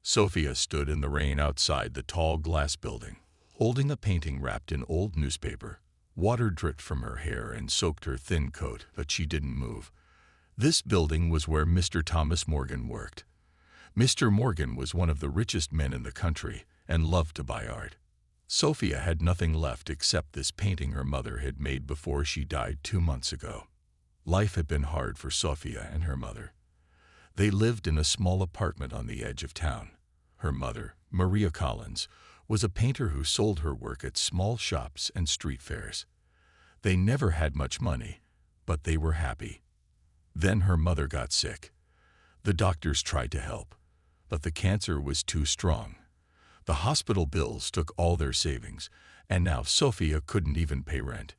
Sophia stood in the rain outside the tall glass building, holding a painting wrapped in old newspaper. Water dripped from her hair and soaked her thin coat, but she didn't move. This building was where Mr. Thomas Morgan worked. Mr. Morgan was one of the richest men in the country and loved to buy art. Sophia had nothing left except this painting her mother had made before she died 2 months ago. Life had been hard for Sophia and her mother. They lived in a small apartment on the edge of town. Her mother, Maria Collins, was a painter who sold her work at small shops and street fairs. They never had much money, but they were happy. Then her mother got sick. The doctors tried to help, but the cancer was too strong. The hospital bills took all their savings, and now Sophia couldn't even pay rent.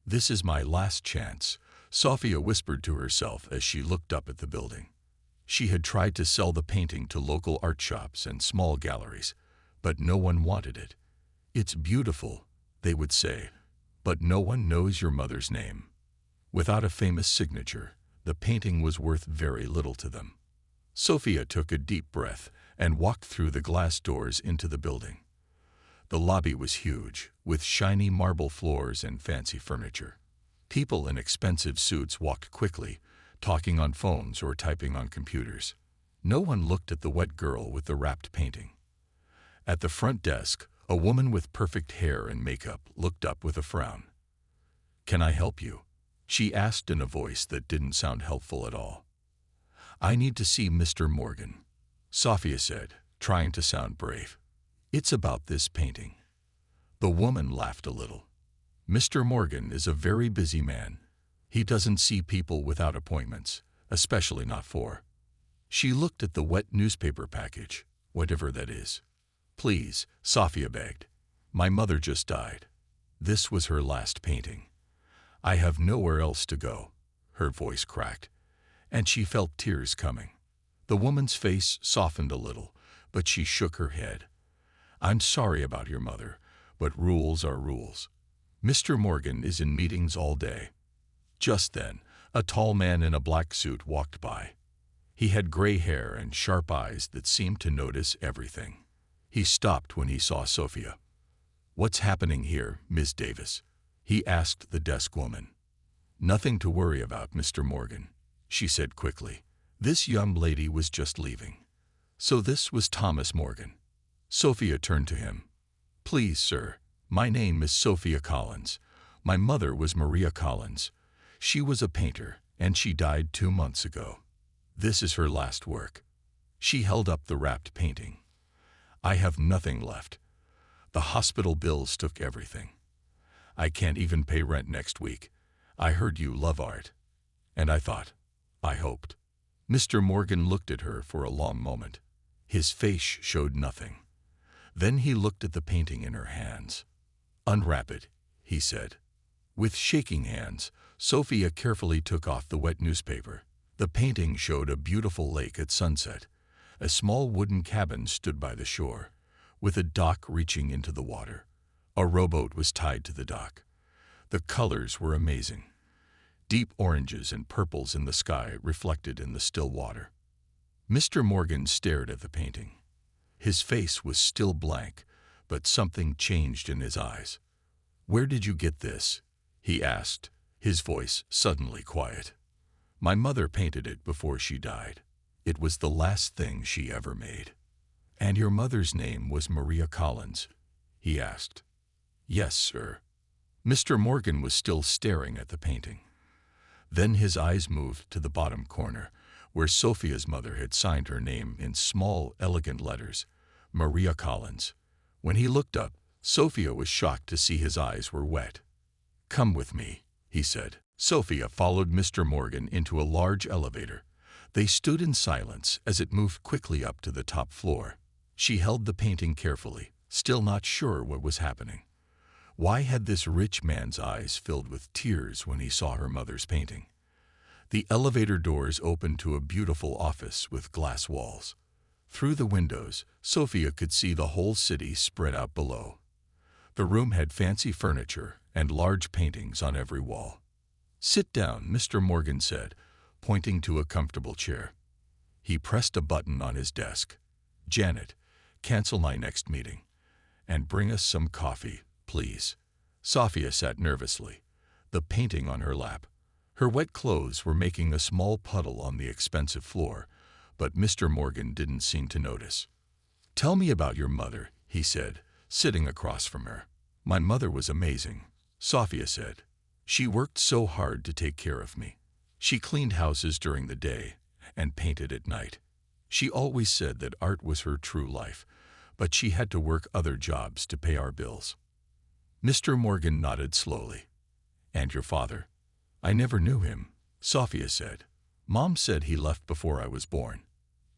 "This is my last chance," Sophia whispered to herself as she looked up at the building. She had tried to sell the painting to local art shops and small galleries, but no one wanted it. "It's beautiful," they would say, "but no one knows your mother's name." Without a famous signature, the painting was worth very little to them. Sophia took a deep breath and walked through the glass doors into the building. The lobby was huge, with shiny marble floors and fancy furniture. People in expensive suits walked quickly, talking on phones or typing on computers. No one looked at the wet girl with the wrapped painting. At the front desk, a woman with perfect hair and makeup looked up with a frown. "Can I help you?" she asked in a voice that didn't sound helpful at all. "I need to see Mr. Morgan," Sophia said, trying to sound brave. "It's about this painting." The woman laughed a little. "Mr. Morgan is a very busy man. He doesn't see people without appointments, especially not 4." She looked at the wet newspaper package, whatever that is. "Please," Sophia begged. "My mother just died. This was her last painting. I have nowhere else to go." Her voice cracked, and she felt tears coming. The woman's face softened a little, but she shook her head. "I'm sorry about your mother, but rules are rules. Mr. Morgan is in meetings all day." Just then, a tall man in a black suit walked by. He had gray hair and sharp eyes that seemed to notice everything. He stopped when he saw Sophia. "What's happening here, Miss Davis?" he asked the desk woman. "Nothing to worry about, Mr. Morgan," she said quickly. "This young lady was just leaving." So this was Thomas Morgan. Sophia turned to him. "Please, sir, my name is Sophia Collins. My mother was Maria Collins. She was a painter, and she died 2 months ago. This is her last work." She held up the wrapped painting. "I have nothing left. The hospital bills took everything. I can't even pay rent next week. I heard you love art. And I thought, I hoped." Mr. Morgan looked at her for a long moment. His face showed nothing. Then he looked at the painting in her hands. "Unwrap it," he said. With shaking hands, Sophia carefully took off the wet newspaper. The painting showed a beautiful lake at sunset. A small wooden cabin stood by the shore, with a dock reaching into the water. A rowboat was tied to the dock. The colors were amazing. Deep oranges and purples in the sky reflected in the still water. Mr. Morgan stared at the painting. His face was still blank, but something changed in his eyes. "Where did you get this?" he asked, his voice suddenly quiet. "My mother painted it before she died. It was the last thing she ever made." "And your mother's name was Maria Collins?" he asked. "Yes, sir." Mr. Morgan was still staring at the painting. Then his eyes moved to the bottom corner, where Sophia's mother had signed her name in small, elegant letters, Maria Collins. When he looked up, Sophia was shocked to see his eyes were wet. "Come with me," he said. Sophia followed Mr. Morgan into a large elevator. They stood in silence as it moved quickly up to the top floor. She held the painting carefully, still not sure what was happening. Why had this rich man's eyes filled with tears when he saw her mother's painting? The elevator doors opened to a beautiful office with glass walls. Through the windows, Sophia could see the whole city spread out below. The room had fancy furniture and large paintings on every wall. "Sit down," Mr. Morgan said, pointing to a comfortable chair. He pressed a button on his desk. Janet, cancel my next meeting. And bring us some coffee, please. Sophia sat nervously, the painting on her lap. Her wet clothes were making a small puddle on the expensive floor, but Mr. Morgan didn't seem to notice. Tell me about your mother, he said, sitting across from her. My mother was amazing, Sophia said. She worked so hard to take care of me. She cleaned houses during the day and painted at night. She always said that art was her true life, but she had to work other jobs to pay our bills. Mr. Morgan nodded slowly. And your father? I never knew him, Sophia said. Mom said he left before I was born.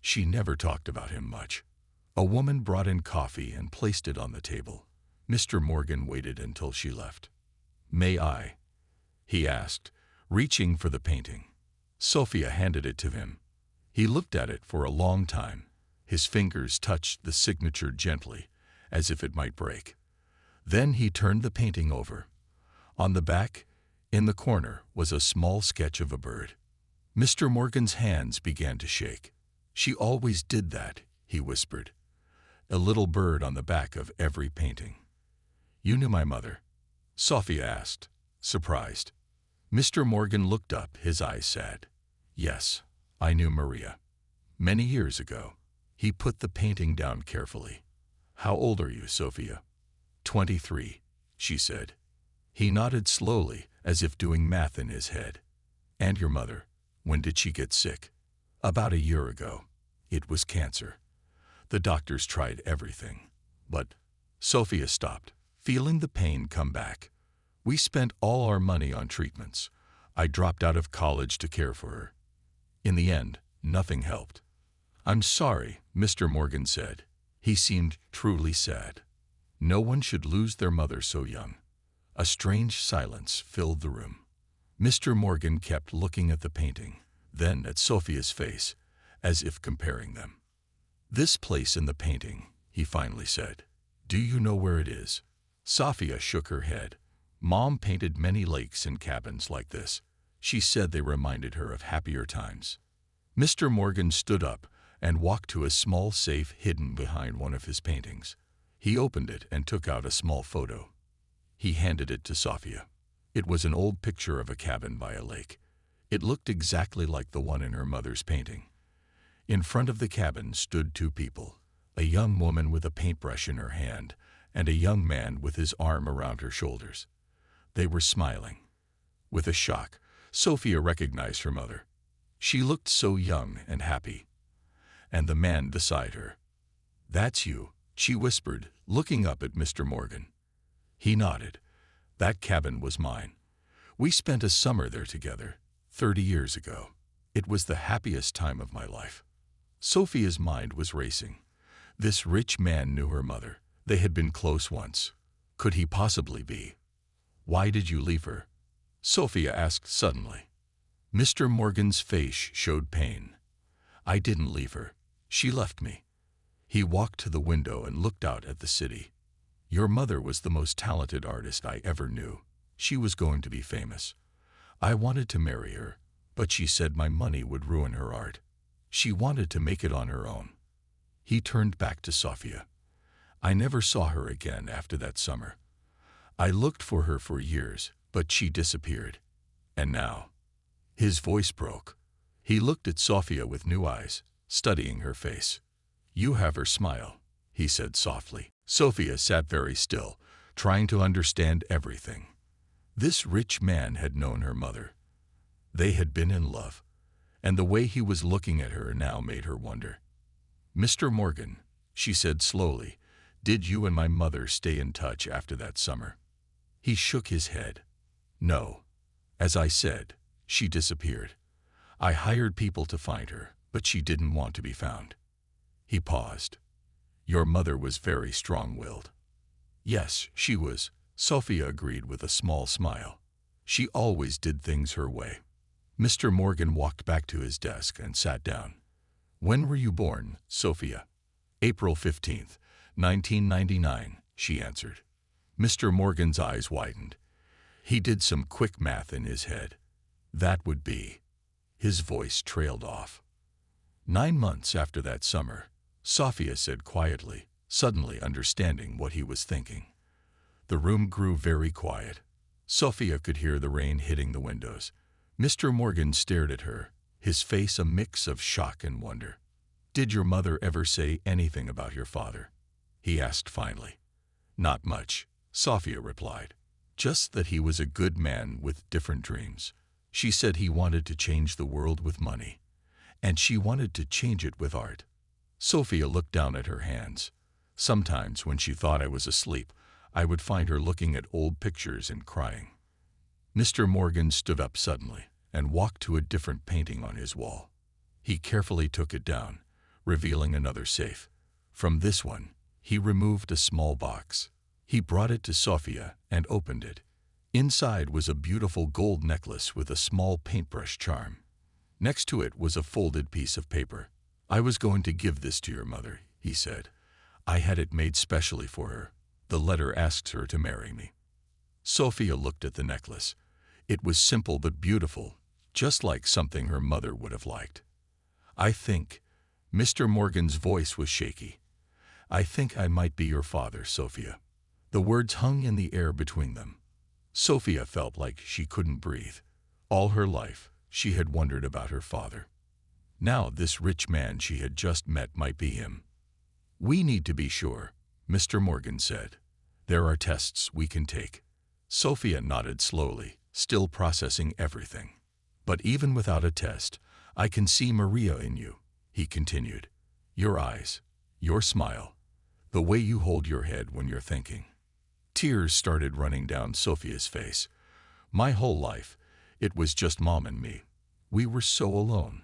She never talked about him much. A woman brought in coffee and placed it on the table. Mr. Morgan waited until she left. May I? He asked, reaching for the painting. Sophia handed it to him. He looked at it for a long time. His fingers touched the signature gently, as if it might break. Then he turned the painting over. On the back, in the corner, was a small sketch of a bird. Mr. Morgan's hands began to shake. She always did that, he whispered. A little bird on the back of every painting. You knew my mother? Sophia asked, surprised. Mr. Morgan looked up, his eyes sad. Yes, I knew Maria. Many years ago. He put the painting down carefully. How old are you, Sophia? 23, she said. He nodded slowly, as if doing math in his head. And your mother, when did she get sick? About a year ago. It was cancer. The doctors tried everything. But Sophia stopped, feeling the pain come back. We spent all our money on treatments. I dropped out of college to care for her. In the end, nothing helped. I'm sorry, Mr. Morgan said. He seemed truly sad. No one should lose their mother so young. A strange silence filled the room. Mr. Morgan kept looking at the painting, then at Sophia's face, as if comparing them. This place in the painting, he finally said. Do you know where it is? Sophia shook her head. Mom painted many lakes and cabins like this. She said they reminded her of happier times. Mr. Morgan stood up and walked to a small safe hidden behind one of his paintings. He opened it and took out a small photo. He handed it to Sophia. It was an old picture of a cabin by a lake. It looked exactly like the one in her mother's painting. In front of the cabin stood two people, a young woman with a paintbrush in her hand and a young man with his arm around her shoulders. They were smiling. With a shock, Sophia recognized her mother. She looked so young and happy. And the man beside her. That's you, she whispered, looking up at Mr. Morgan. He nodded. That cabin was mine. We spent a summer there together, 30 years ago. It was the happiest time of my life. Sophia's mind was racing. This rich man knew her mother. They had been close once. Could he possibly be? Why did you leave her? Sophia asked suddenly. Mr. Morgan's face showed pain. I didn't leave her. She left me. He walked to the window and looked out at the city. Your mother was the most talented artist I ever knew. She was going to be famous. I wanted to marry her, but she said my money would ruin her art. She wanted to make it on her own. He turned back to Sophia. I never saw her again after that summer. I looked for her for years, but she disappeared. And now, his voice broke. He looked at Sophia with new eyes, studying her face. You have her smile, he said softly. Sophia sat very still, trying to understand everything. This rich man had known her mother. They had been in love, and the way he was looking at her now made her wonder. Mr. Morgan, she said slowly, did you and my mother stay in touch after that summer? He shook his head. No. As I said, she disappeared. I hired people to find her, but she didn't want to be found. He paused. Your mother was very strong-willed. Yes, she was, Sophia agreed with a small smile. She always did things her way. Mr. Morgan walked back to his desk and sat down. When were you born, Sophia? April 15th, 1999, she answered. Mr. Morgan's eyes widened. He did some quick math in his head. That would be. His voice trailed off. 9 months after that summer, Sophia said quietly, suddenly understanding what he was thinking. The room grew very quiet. Sophia could hear the rain hitting the windows. Mr. Morgan stared at her, his face a mix of shock and wonder. "Did your mother ever say anything about your father?" he asked finally. "Not much," Sophia replied. "Just that he was a good man with different dreams. She said he wanted to change the world with money, and she wanted to change it with art." Sophia looked down at her hands. "Sometimes when she thought I was asleep, I would find her looking at old pictures and crying." Mr. Morgan stood up suddenly and walked to a different painting on his wall. He carefully took it down, revealing another safe. From this one, he removed a small box. He brought it to Sophia and opened it. Inside was a beautiful gold necklace with a small paintbrush charm. Next to it was a folded piece of paper. "I was going to give this to your mother," he said. "I had it made specially for her. The letter asks her to marry me." Sophia looked at the necklace. It was simple but beautiful, just like something her mother would have liked. "I think," Mr. Morgan's voice was shaky, "I think I might be your father, Sophia." The words hung in the air between them. Sophia felt like she couldn't breathe. All her life, she had wondered about her father. Now this rich man she had just met might be him. "We need to be sure," Mr. Morgan said. "There are tests we can take." Sophia nodded slowly, still processing everything. "But even without a test, I can see Maria in you," he continued. "Your eyes, your smile, the way you hold your head when you're thinking." Tears started running down Sophia's face. "My whole life, it was just Mom and me. We were so alone.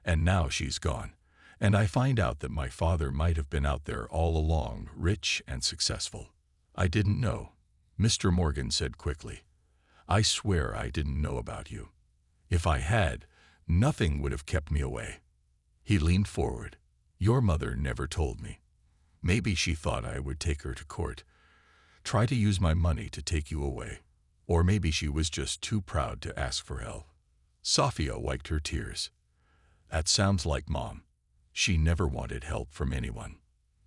And now she's gone, and I find out that my father might have been out there all along, rich and successful. I didn't know," Mr. Morgan said quickly. "I swear I didn't know about you. If I had, nothing would have kept me away." He leaned forward. "Your mother never told me. Maybe she thought I would take her to court, try to use my money to take you away. Or maybe she was just too proud to ask for help." Sophia wiped her tears. "That sounds like Mom. She never wanted help from anyone."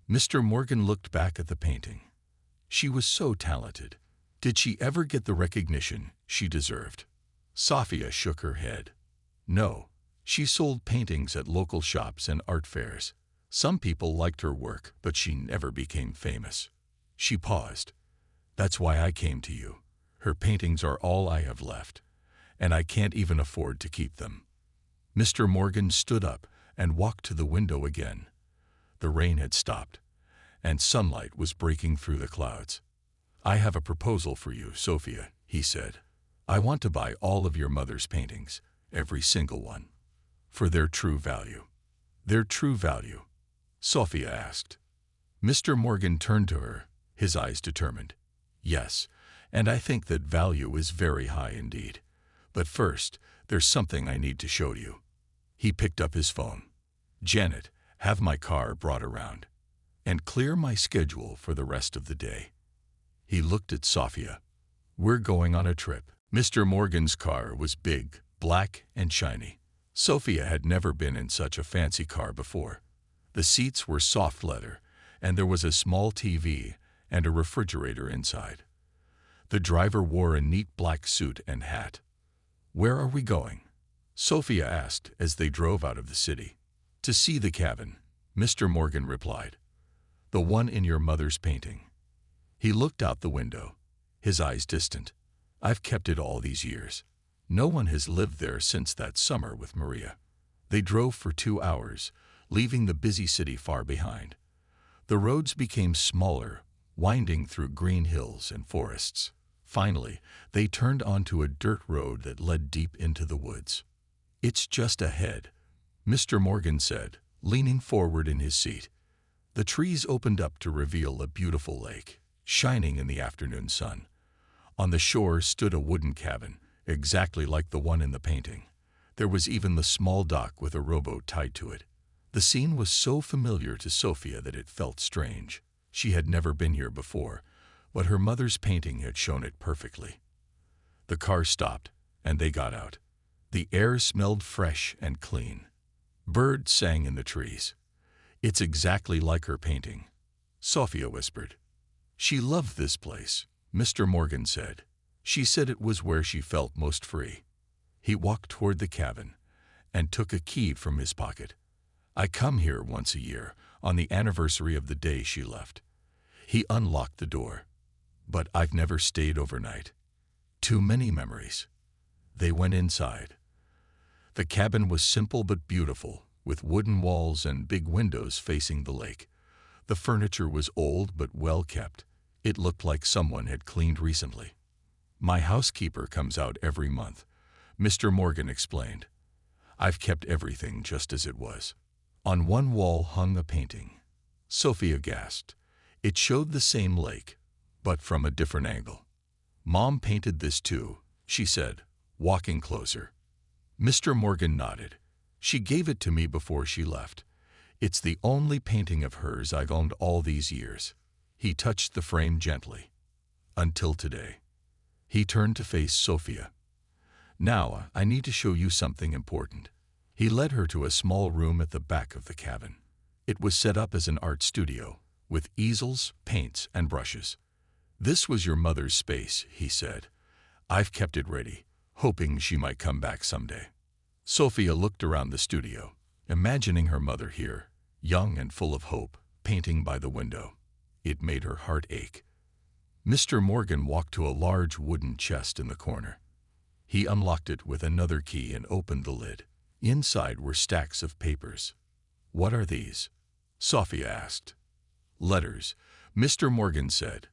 Mr. Morgan looked back at the painting. She was so talented. Did she ever get the recognition she deserved? Sophia shook her head. No, she sold paintings at local shops and art fairs. Some people liked her work, but she never became famous. She paused. "That's why I came to you. Her paintings are all I have left, and I can't even afford to keep them." Mr. Morgan stood up and walked to the window again. The rain had stopped, and sunlight was breaking through the clouds. "I have a proposal for you, Sophia," he said. "I want to buy all of your mother's paintings, every single one, for their true value." "Their true value?" Sophia asked. Mr. Morgan turned to her, his eyes determined. "Yes, and I think that value is very high indeed. But first, there's something I need to show you." He picked up his phone. "Janet, have my car brought around, and clear my schedule for the rest of the day." He looked at Sophia. "We're going on a trip." Mr. Morgan's car was big, black, and shiny. Sophia had never been in such a fancy car before. The seats were soft leather, and there was a small TV and a refrigerator inside. The driver wore a neat black suit and hat. "Where are we going?" Sophia asked as they drove out of the city. "To see the cabin," Mr. Morgan replied. "The one in your mother's painting." He looked out the window, his eyes distant. "I've kept it all these years. No one has lived there since that summer with Maria." They drove for 2 hours, leaving the busy city far behind. The roads became smaller, winding through green hills and forests. Finally, they turned onto a dirt road that led deep into the woods. "It's just ahead," Mr. Morgan said, leaning forward in his seat. The trees opened up to reveal a beautiful lake, shining in the afternoon sun. On the shore stood a wooden cabin, exactly like the one in the painting. There was even the small dock with a rowboat tied to it. The scene was so familiar to Sophia that it felt strange. She had never been here before, but her mother's painting had shown it perfectly. The car stopped, and they got out. The air smelled fresh and clean. Birds sang in the trees. It's exactly like her painting, Sophia whispered. She loved this place, Mr. Morgan said. She said it was where she felt most free. He walked toward the cabin and took a key from his pocket. I come here once a year, on the anniversary of the day she left. He unlocked the door. But I've never stayed overnight. Too many memories. They went inside. The cabin was simple but beautiful, with wooden walls and big windows facing the lake. The furniture was old but well kept. It looked like someone had cleaned recently. My housekeeper comes out every month, Mr. Morgan explained. I've kept everything just as it was. On one wall hung a painting. Sophia gasped. It showed the same lake, but from a different angle. Mom painted this too, she said, walking closer. Mr. Morgan nodded. She gave it to me before she left. It's the only painting of hers I've owned all these years. He touched the frame gently. Until today. He turned to face Sophia. Now, I need to show you something important. He led her to a small room at the back of the cabin. It was set up as an art studio, with easels, paints, and brushes. This was your mother's space, he said. I've kept it ready, hoping she might come back someday. Sophia looked around the studio, imagining her mother here, young and full of hope, painting by the window. It made her heart ache. Mr. Morgan walked to a large wooden chest in the corner. He unlocked it with another key and opened the lid. Inside were stacks of papers. What are these? Sophia asked. Letters, Mr. Morgan said.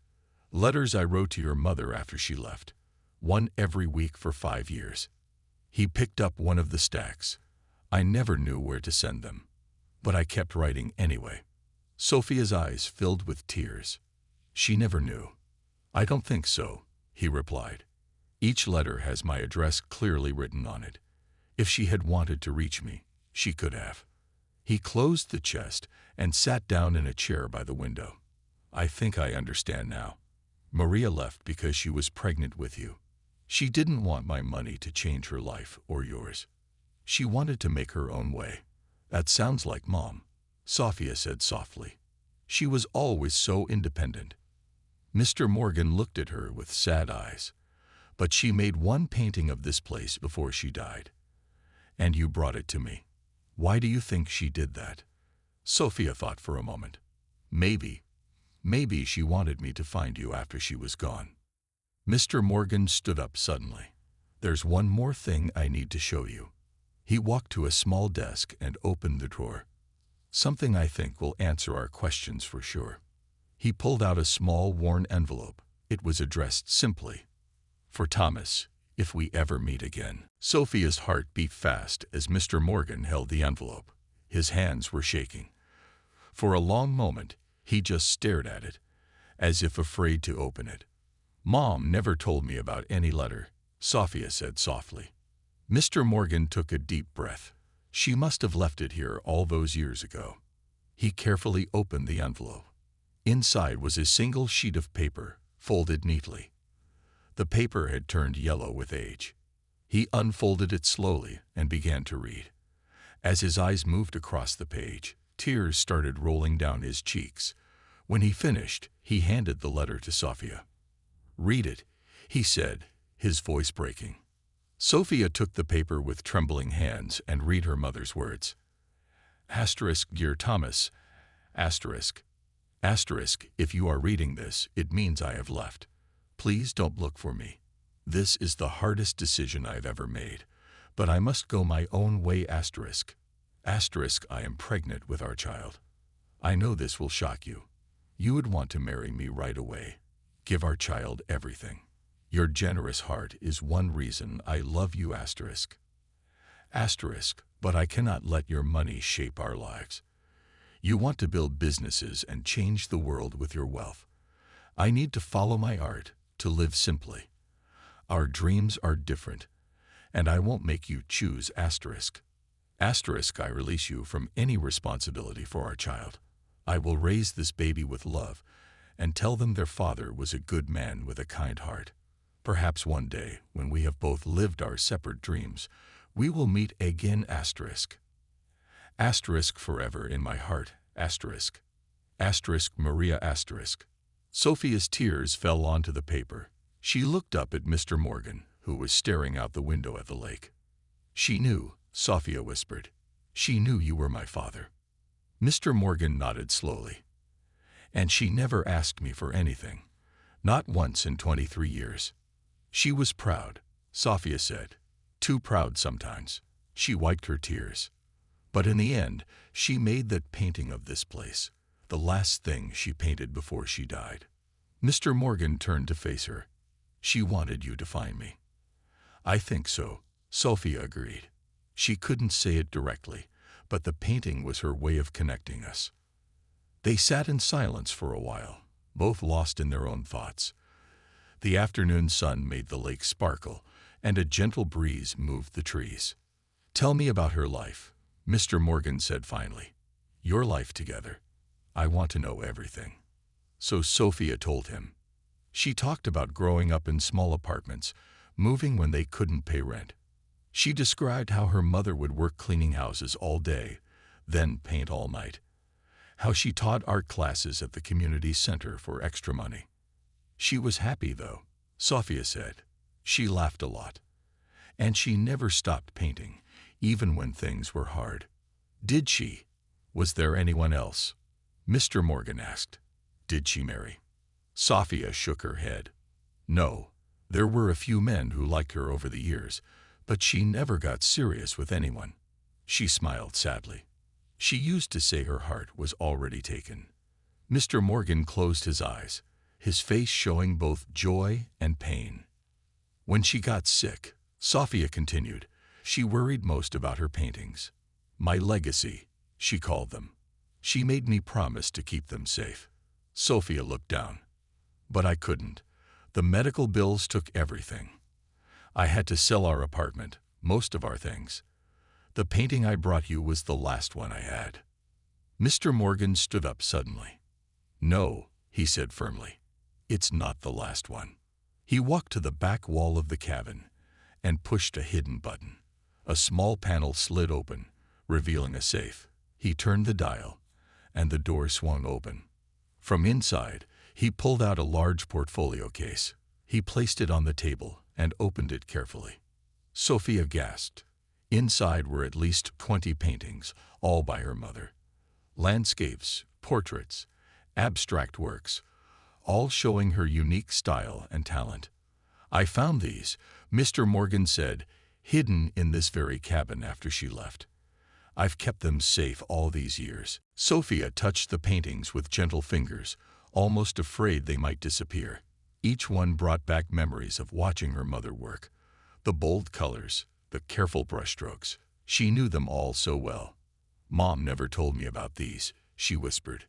Letters I wrote to your mother after she left. One every week for 5 years. He picked up one of the stacks. I never knew where to send them, but I kept writing anyway. Sophia's eyes filled with tears. She never knew. I don't think so, he replied. Each letter has my address clearly written on it. If she had wanted to reach me, she could have. He closed the chest and sat down in a chair by the window. I think I understand now. Maria left because she was pregnant with you. She didn't want my money to change her life or yours. She wanted to make her own way. That sounds like Mom, Sophia said softly. She was always so independent. Mr. Morgan looked at her with sad eyes. But she made one painting of this place before she died. And you brought it to me. Why do you think she did that? Sophia thought for a moment. Maybe she wanted me to find you after she was gone. Mr. Morgan stood up suddenly. There's one more thing I need to show you. He walked to a small desk and opened the drawer. Something I think will answer our questions for sure. He pulled out a small worn envelope. It was addressed simply. For Thomas, if we ever meet again. Sophia's heart beat fast as Mr. Morgan held the envelope. His hands were shaking. For a long moment, he just stared at it, as if afraid to open it. Mom never told me about any letter, Sophia said softly. Mr. Morgan took a deep breath. She must have left it here all those years ago. He carefully opened the envelope. Inside was a single sheet of paper, folded neatly. The paper had turned yellow with age. He unfolded it slowly and began to read. As his eyes moved across the page, tears started rolling down his cheeks. When he finished, he handed the letter to Sophia. Read it, he said, his voice breaking. Sophia took the paper with trembling hands and read her mother's words. Asterisk, dear Thomas. Asterisk. Asterisk, if you are reading this, it means I have left. Please don't look for me. This is the hardest decision I've ever made, but I must go my own way. Asterisk. Asterisk, I am pregnant with our child. I know this will shock you. You would want to marry me right away. Give our child everything. Your generous heart is one reason I love you. Asterisk. Asterisk, but I cannot let your money shape our lives. You want to build businesses and change the world with your wealth. I need to follow my art, to live simply. Our dreams are different, and I won't make you choose. Asterisk. Asterisk, I release you from any responsibility for our child. I will raise this baby with love and tell them their father was a good man with a kind heart. Perhaps one day, when we have both lived our separate dreams, we will meet again. Asterisk. Asterisk, forever in my heart. asterisk, asterisk Maria asterisk. Sophia's tears fell onto the paper. She looked up at Mr. Morgan, who was staring out the window at the lake. She knew, Sophia whispered. She knew you were my father. Mr. Morgan nodded slowly. And she never asked me for anything. Not once in 23 years. She was proud, Sophia said. Too proud sometimes. She wiped her tears. But in the end, she made that painting of this place, the last thing she painted before she died. Mr. Morgan turned to face her. She wanted you to find me. I think so, Sophia agreed. She couldn't say it directly, but the painting was her way of connecting us. They sat in silence for a while, both lost in their own thoughts. The afternoon sun made the lake sparkle, and a gentle breeze moved the trees. Tell me about her life, Mr. Morgan said finally. Your life together. I want to know everything. So Sophia told him. She talked about growing up in small apartments, moving when they couldn't pay rent. She described how her mother would work cleaning houses all day, then paint all night. How she taught art classes at the community center for extra money. She was happy, though, Sophia said. She laughed a lot. And she never stopped painting, even when things were hard. Did she? Was there anyone else? Mr. Morgan asked. Did she marry? Sophia shook her head. No, there were a few men who liked her over the years, but she never got serious with anyone. She smiled sadly. She used to say her heart was already taken. Mr. Morgan closed his eyes, his face showing both joy and pain. When she got sick, Sophia continued, she worried most about her paintings. My legacy, she called them. She made me promise to keep them safe. Sophia looked down. But I couldn't. The medical bills took everything. I had to sell our apartment, most of our things. The painting I brought you was the last one I had. Mr. Morgan stood up suddenly. No, he said firmly. It's not the last one. He walked to the back wall of the cabin and pushed a hidden button. A small panel slid open, revealing a safe. He turned the dial, and the door swung open. From inside, he pulled out a large portfolio case. He placed it on the table and opened it carefully. Sophia gasped. Inside were at least 20 paintings, all by her mother. Landscapes, portraits, abstract works, all showing her unique style and talent. I found these, Mr. Morgan said, hidden in this very cabin after she left. I've kept them safe all these years. Sophia touched the paintings with gentle fingers, almost afraid they might disappear. Each one brought back memories of watching her mother work. The bold colors, the careful brushstrokes. She knew them all so well. Mom never told me about these, she whispered.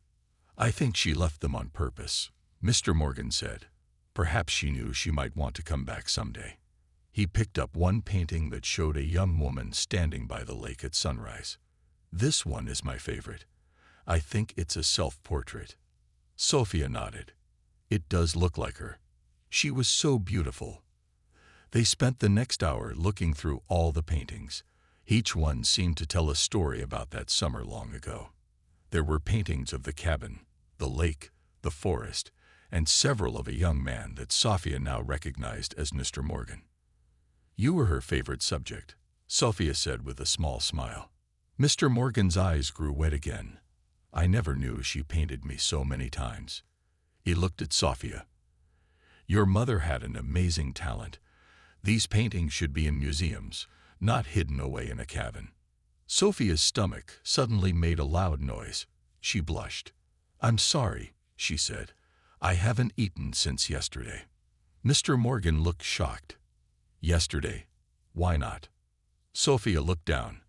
I think she left them on purpose, Mr. Morgan said. Perhaps she knew she might want to come back someday. He picked up one painting that showed a young woman standing by the lake at sunrise. This one is my favorite. I think it's a self-portrait. Sophia nodded. It does look like her. She was so beautiful. They spent the next hour looking through all the paintings. Each one seemed to tell a story about that summer long ago. There were paintings of the cabin, the lake, the forest, and several of a young man that Sophia now recognized as Mr. Morgan. You were her favorite subject, Sophia said with a small smile. Mr. Morgan's eyes grew wet again. I never knew she painted me so many times. He looked at Sophia. Your mother had an amazing talent. These paintings should be in museums, not hidden away in a cabin. Sophia's stomach suddenly made a loud noise. She blushed. I'm sorry, she said. I haven't eaten since yesterday. Mr. Morgan looked shocked. Yesterday? Why not? Sophia looked down.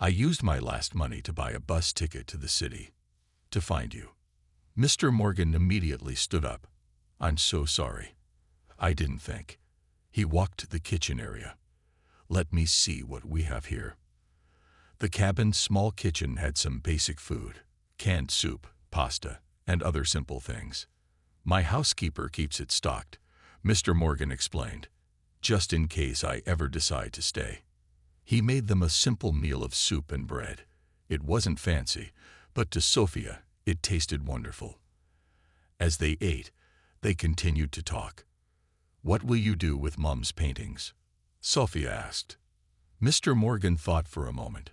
I used my last money to buy a bus ticket to the city. To find you. Mr. Morgan immediately stood up. I'm so sorry. I didn't think. He walked to the kitchen area. Let me see what we have here. The cabin's small kitchen had some basic food, canned soup, pasta, and other simple things. My housekeeper keeps it stocked, Mr. Morgan explained, just in case I ever decide to stay. He made them a simple meal of soup and bread. It wasn't fancy, but to Sophia, it tasted wonderful. As they ate, they continued to talk. "What will you do with Mom's paintings?" Sophia asked. Mr. Morgan thought for a moment.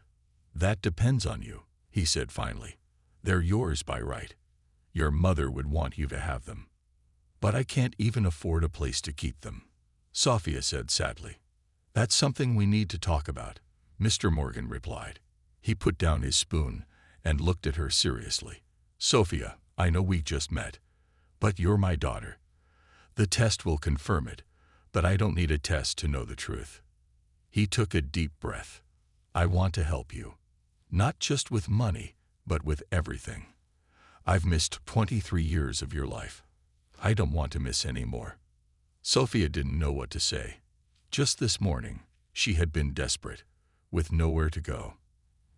"That depends on you," he said finally. "They're yours by right. Your mother would want you to have them. But I can't even afford a place to keep them," Sophia said sadly. "That's something we need to talk about," Mr. Morgan replied. He put down his spoon and looked at her seriously. "Sophia, I know we just met, but you're my daughter. The test will confirm it, but I don't need a test to know the truth." He took a deep breath. "I want to help you. Not just with money, but with everything. I've missed 23 years of your life. I don't want to miss any more." Sophia didn't know what to say. Just this morning, she had been desperate, with nowhere to go.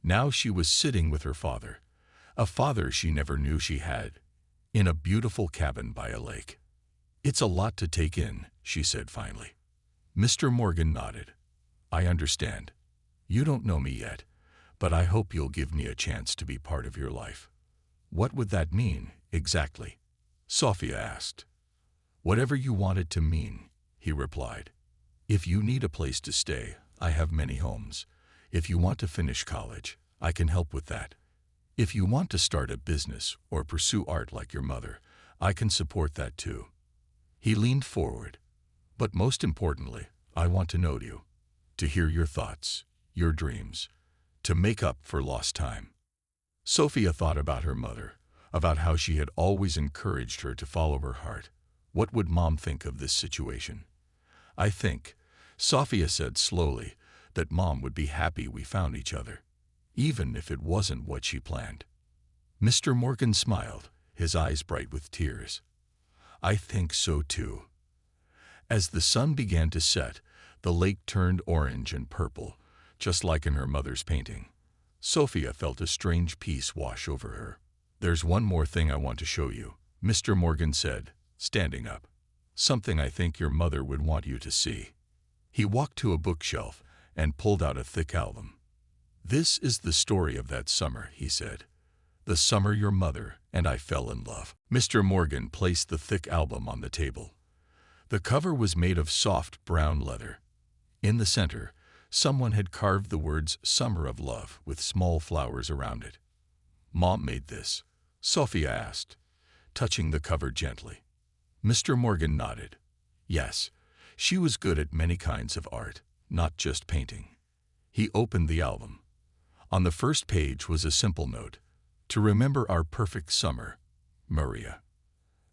Now she was sitting with her father, a father she never knew she had, in a beautiful cabin by a lake. "It's a lot to take in," she said finally. Mr. Morgan nodded. "I understand. You don't know me yet, but I hope you'll give me a chance to be part of your life." "What would that mean, exactly?" Sophia asked. "Whatever you want it to mean," he replied. "If you need a place to stay, I have many homes. If you want to finish college, I can help with that. If you want to start a business or pursue art like your mother, I can support that too." He leaned forward. "But most importantly, I want to know you, to hear your thoughts, your dreams, to make up for lost time." Sophia thought about her mother, about how she had always encouraged her to follow her heart. What would Mom think of this situation? "I think," Sophia said slowly, "that Mom would be happy we found each other, even if it wasn't what she planned." Mr. Morgan smiled, his eyes bright with tears. "I think so too." As the sun began to set, the lake turned orange and purple, just like in her mother's painting. Sophia felt a strange peace wash over her. "There's one more thing I want to show you," Mr. Morgan said, standing up. "Something I think your mother would want you to see." He walked to a bookshelf and pulled out a thick album. "This is the story of that summer," he said. "The summer your mother and I fell in love." Mr. Morgan placed the thick album on the table. The cover was made of soft brown leather. In the center, someone had carved the words "Summer of Love" with small flowers around it. "Mom made this?" Sophia asked, touching the cover gently. Mr. Morgan nodded. "Yes, she was good at many kinds of art, not just painting." He opened the album. On the first page was a simple note: "To remember our perfect summer, Maria."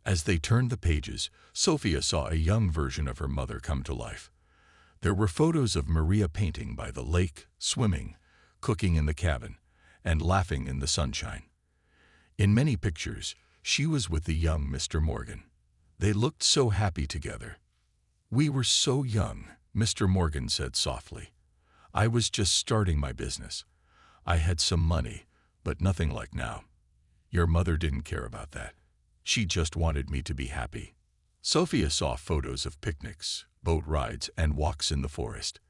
As they turned the pages, Sophia saw a young version of her mother come to life. There were photos of Maria painting by the lake, swimming, cooking in the cabin, and laughing in the sunshine. In many pictures, she was with the young Mr. Morgan. They looked so happy together. "We were so young," Mr. Morgan said softly. "I was just starting my business. I had some money, but nothing like now. Your mother didn't care about that. She just wanted me to be happy." Sophia saw photos of picnics, boat rides, and walks in the forest.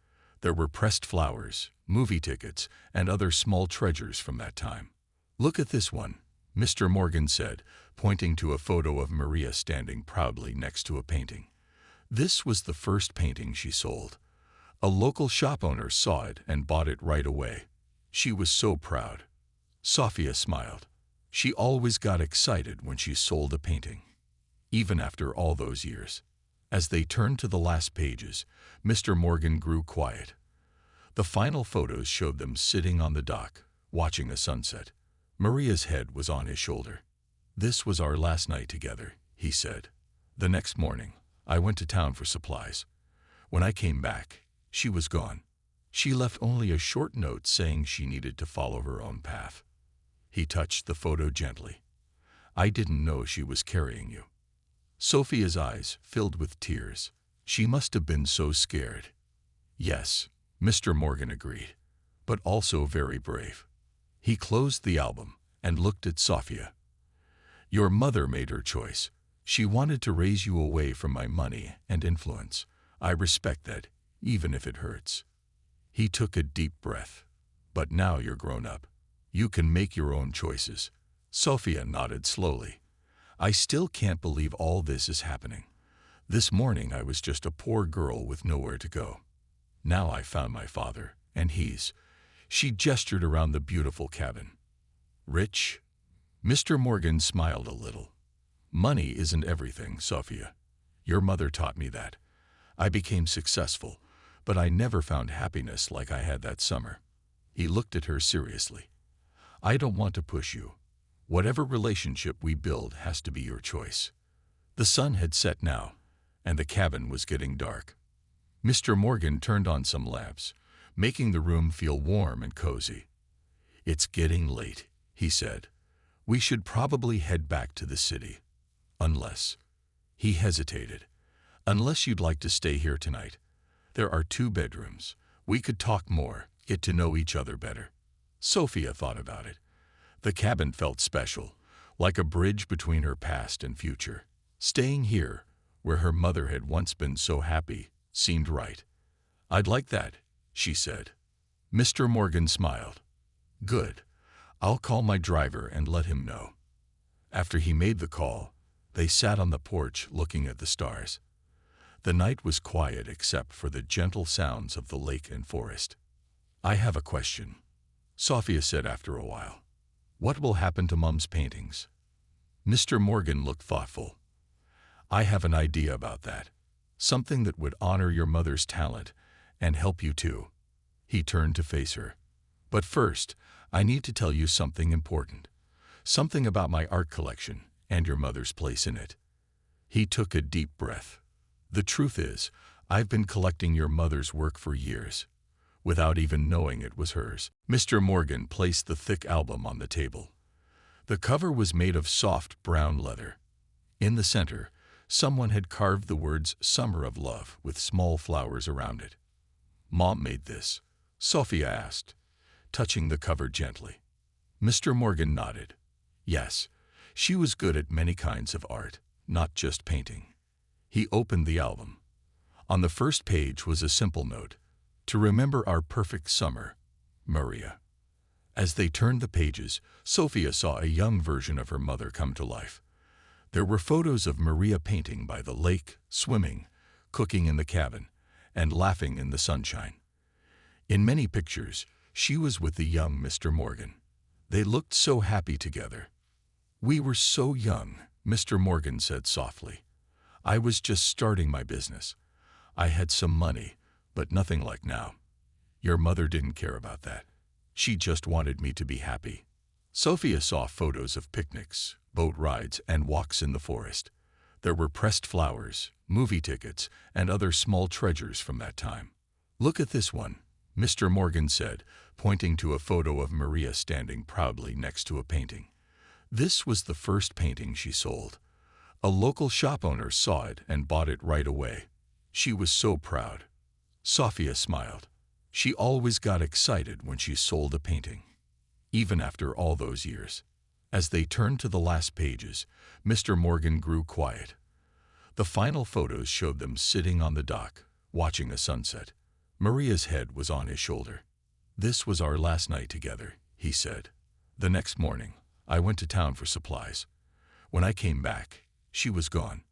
There were pressed flowers, movie tickets, and other small treasures from that time. "Look at this one," Mr. Morgan said, pointing to a photo of Maria standing proudly next to a painting. This was the first painting she sold. A local shop owner saw it and bought it right away. She was so proud. Sophia smiled. She always got excited when she sold a painting, even after all those years. As they turned to the last pages, Mr. Morgan grew quiet. The final photos showed them sitting on the dock, watching a sunset. Maria's head was on his shoulder. "This was our last night together," he said. "The next morning, I went to town for supplies. When I came back, she was gone. She left only a short note saying she needed to follow her own path." He touched the photo gently. "I didn't know she was carrying you." Sophia's eyes filled with tears. She must have been so scared. "Yes," Mr. Morgan agreed, "but also very brave." He closed the album and looked at Sophia. "Your mother made her choice. She wanted to raise you away from my money and influence. I respect that, even if it hurts." He took a deep breath. "But now you're grown up. You can make your own choices. Sophia nodded slowly. I still can't believe all this is happening. This morning I was just a poor girl with nowhere to go. Now I found my father, and he's... She gestured around the beautiful cabin. Rich? Mr. Morgan smiled a little. Money isn't everything, Sophia. Your mother taught me that. I became successful, but I never found happiness like I had that summer. He looked at her seriously. I don't want to push you. Whatever relationship we build has to be your choice. The sun had set now, and the cabin was getting dark. Mr. Morgan turned on some lamps, making the room feel warm and cozy. It's getting late, he said. We should probably head back to the city. Unless... He hesitated. Unless you'd like to stay here tonight. There are 2 bedrooms. We could talk more, get to know each other better. Sophia thought about it. The cabin felt special, like a bridge between her past and future. Staying here, where her mother had once been so happy, seemed right. I'd like that, she said. Mr. Morgan smiled. Good. I'll call my driver and let him know. After he made the call, they sat on the porch looking at the stars. The night was quiet except for the gentle sounds of the lake and forest. I have a question, Sophia said after a while. What will happen to Mum's paintings? Mr. Morgan looked thoughtful. I have an idea about that. Something that would honor your mother's talent and help you too. He turned to face her. But first, I need to tell you something important. Something about my art collection and your mother's place in it. He took a deep breath. The truth is, I've been collecting your mother's work for years, without even knowing it was hers. Mr. Morgan placed the thick album on the table. The cover was made of soft brown leather. In the center, someone had carved the words "Summer of Love" with small flowers around it. Mom made this? Sophia asked, touching the cover gently. Mr. Morgan nodded. Yes, she was good at many kinds of art, not just painting. He opened the album. On the first page was a simple note, "To remember our perfect summer, Maria." As they turned the pages, Sophia saw a young version of her mother come to life. There were photos of Maria painting by the lake, swimming, cooking in the cabin, and laughing in the sunshine. In many pictures, she was with the young Mr. Morgan. They looked so happy together. We were so young, Mr. Morgan said softly. I was just starting my business. I had some money, but nothing like now. Your mother didn't care about that. She just wanted me to be happy. Sophia saw photos of picnics, boat rides, and walks in the forest. There were pressed flowers, movie tickets, and other small treasures from that time. Look at this one, Mr. Morgan said, pointing to a photo of Maria standing proudly next to a painting. This was the first painting she sold. A local shop owner saw it and bought it right away. She was so proud. Sophia smiled. She always got excited when she sold a painting, even after all those years. As they turned to the last pages, Mr. Morgan grew quiet. The final photos showed them sitting on the dock, watching a sunset. Maria's head was on his shoulder. This was our last night together, he said. The next morning, I went to town for supplies. When I came back, she was gone.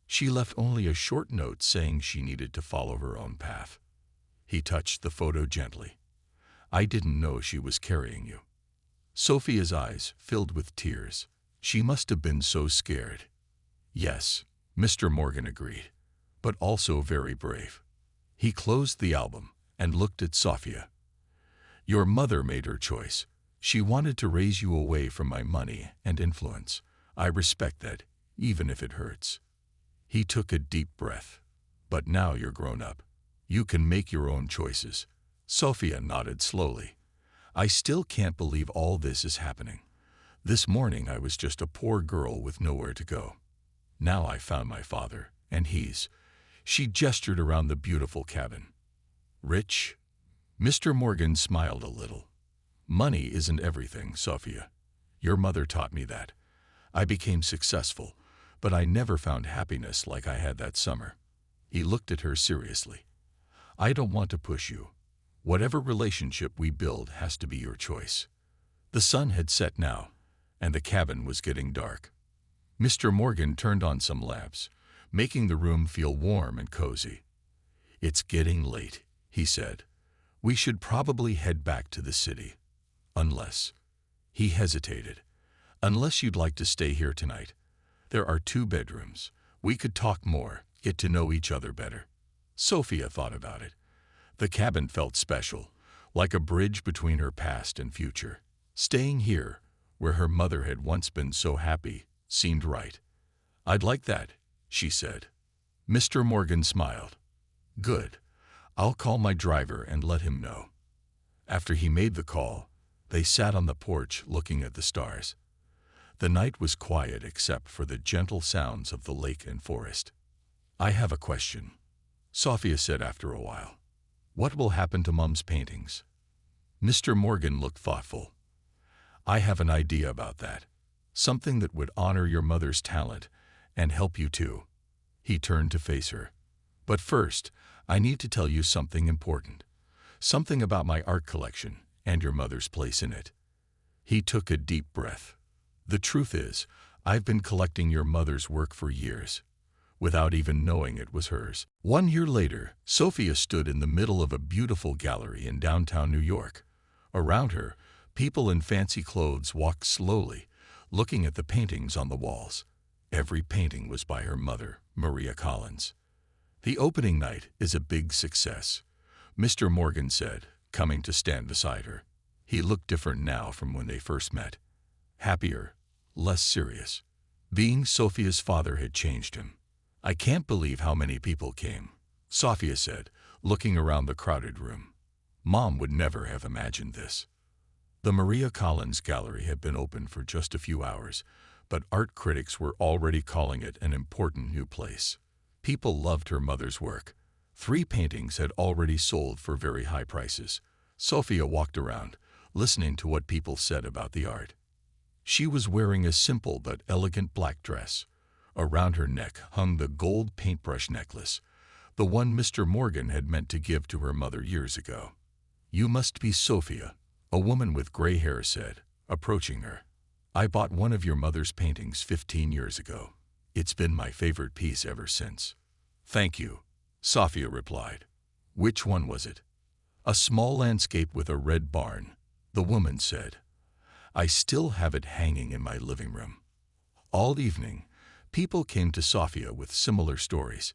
She left only a short note saying she needed to follow her own path. He touched the photo gently. I didn't know she was carrying you. Sophia's eyes filled with tears. She must have been so scared. Yes, Mr. Morgan agreed, but also very brave. He closed the album and looked at Sophia. Your mother made her choice. She wanted to raise you away from my money and influence. I respect that, even if it hurts. He took a deep breath. But now you're grown up. You can make your own choices. Sophia nodded slowly. I still can't believe all this is happening. This morning I was just a poor girl with nowhere to go. Now I found my father, and he's... She gestured around the beautiful cabin. Rich? Mr. Morgan smiled a little. Money isn't everything, Sophia. Your mother taught me that. I became successful, but I never found happiness like I had that summer. He looked at her seriously. I don't want to push you. Whatever relationship we build has to be your choice. The sun had set now, and the cabin was getting dark. Mr. Morgan turned on some lamps, making the room feel warm and cozy. "It's getting late," he said. "We should probably head back to the city. Unless—" he hesitated. "Unless you'd like to stay here tonight. There are 2 bedrooms. We could talk more, get to know each other better." Sophia thought about it. The cabin felt special, like a bridge between her past and future. Staying here, where her mother had once been so happy, seemed right. "I'd like that," she said. Mr. Morgan smiled. "Good. I'll call my driver and let him know." After he made the call, they sat on the porch looking at the stars. The night was quiet except for the gentle sounds of the lake and forest. "I have a question," Sophia said after a while. "What will happen to Mom's paintings?" Mr. Morgan looked thoughtful. "I have an idea about that. Something that would honor your mother's talent and help you too." He turned to face her. "But first, I need to tell you something important. Something about my art collection and your mother's place in it." He took a deep breath. "The truth is, I've been collecting your mother's work for years, without even knowing it was hers." 1 year later, Sophia stood in the middle of a beautiful gallery in downtown New York. Around her, people in fancy clothes walked slowly, looking at the paintings on the walls. Every painting was by her mother, Maria Collins. "The opening night is a big success," Mr. Morgan said, coming to stand beside her. He looked different now from when they first met. Happier, less serious. Being Sophia's father had changed him. "I can't believe how many people came," Sophia said, looking around the crowded room. "Mom would never have imagined this." The Maria Collins Gallery had been open for just a few hours, but art critics were already calling it an important new place. People loved her mother's work. 3 paintings had already sold for very high prices. Sophia walked around, listening to what people said about the art. She was wearing a simple but elegant black dress. Around her neck hung the gold paintbrush necklace, the one Mr. Morgan had meant to give to her mother years ago. "You must be Sophia," a woman with gray hair said, approaching her. "I bought one of your mother's paintings 15 years ago. It's been my favorite piece ever since." "Thank you," Sophia replied. "Which one was it?" "A small landscape with a red barn," the woman said. "I still have it hanging in my living room." All evening, people came to Sophia with similar stories.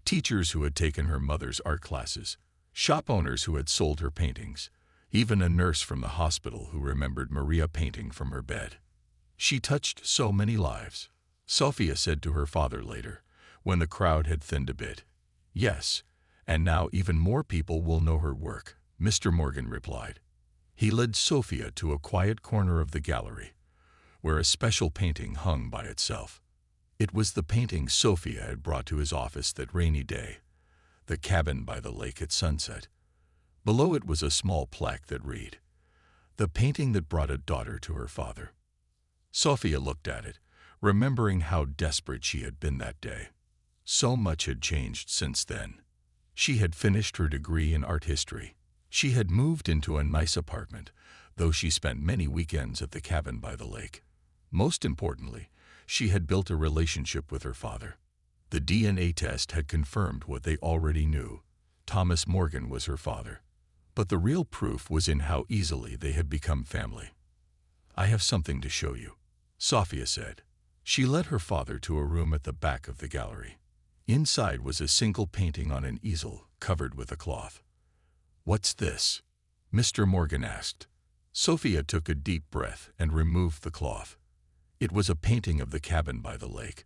Teachers who had taken her mother's art classes, shop owners who had sold her paintings, even a nurse from the hospital who remembered Maria painting from her bed. "She touched so many lives," Sophia said to her father later, when the crowd had thinned a bit. "Yes, and now even more people will know her work," Mr. Morgan replied. He led Sophia to a quiet corner of the gallery, where a special painting hung by itself. It was the painting Sophia had brought to his office that rainy day, the cabin by the lake at sunset. Below it was a small plaque that read, "The painting that brought a daughter to her father." Sophia looked at it, remembering how desperate she had been that day. So much had changed since then. She had finished her degree in art history. She had moved into a nice apartment, though she spent many weekends at the cabin by the lake. Most importantly, she had built a relationship with her father. The DNA test had confirmed what they already knew. Thomas Morgan was her father. But the real proof was in how easily they had become family. "I have something to show you," Sophia said. She led her father to a room at the back of the gallery. Inside was a single painting on an easel covered with a cloth. "What's this?" Mr. Morgan asked. Sophia took a deep breath and removed the cloth. It was a painting of the cabin by the lake,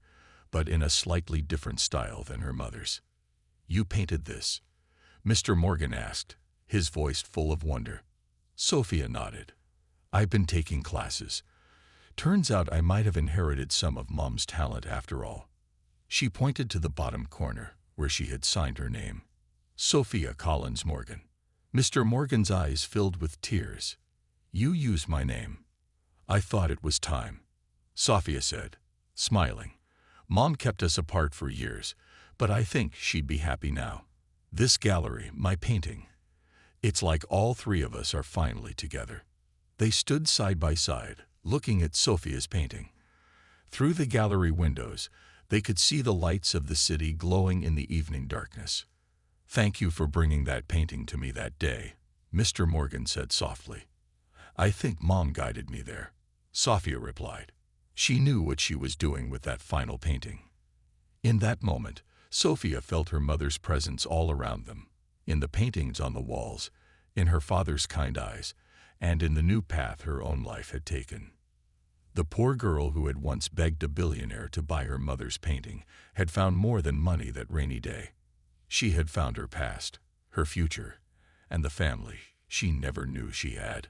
but in a slightly different style than her mother's. "You painted this?" Mr. Morgan asked, his voice full of wonder. Sophia nodded. "I've been taking classes. Turns out I might have inherited some of Mom's talent after all." She pointed to the bottom corner, where she had signed her name. Sophia Collins Morgan. Mr. Morgan's eyes filled with tears. "You used my name. I thought it was time," Sophia said, smiling. "Mom kept us apart for years, but I think she'd be happy now. This gallery, my painting. It's like all 3 of us are finally together." They stood side by side, looking at Sophia's painting. Through the gallery windows, they could see the lights of the city glowing in the evening darkness. "Thank you for bringing that painting to me that day," Mr. Morgan said softly. "I think Mom guided me there," Sophia replied. She knew what she was doing with that final painting. In that moment, Sophia felt her mother's presence all around them, in the paintings on the walls, in her father's kind eyes, and in the new path her own life had taken. The poor girl who had once begged a billionaire to buy her mother's painting had found more than money that rainy day. She had found her past, her future, and the family she never knew she had.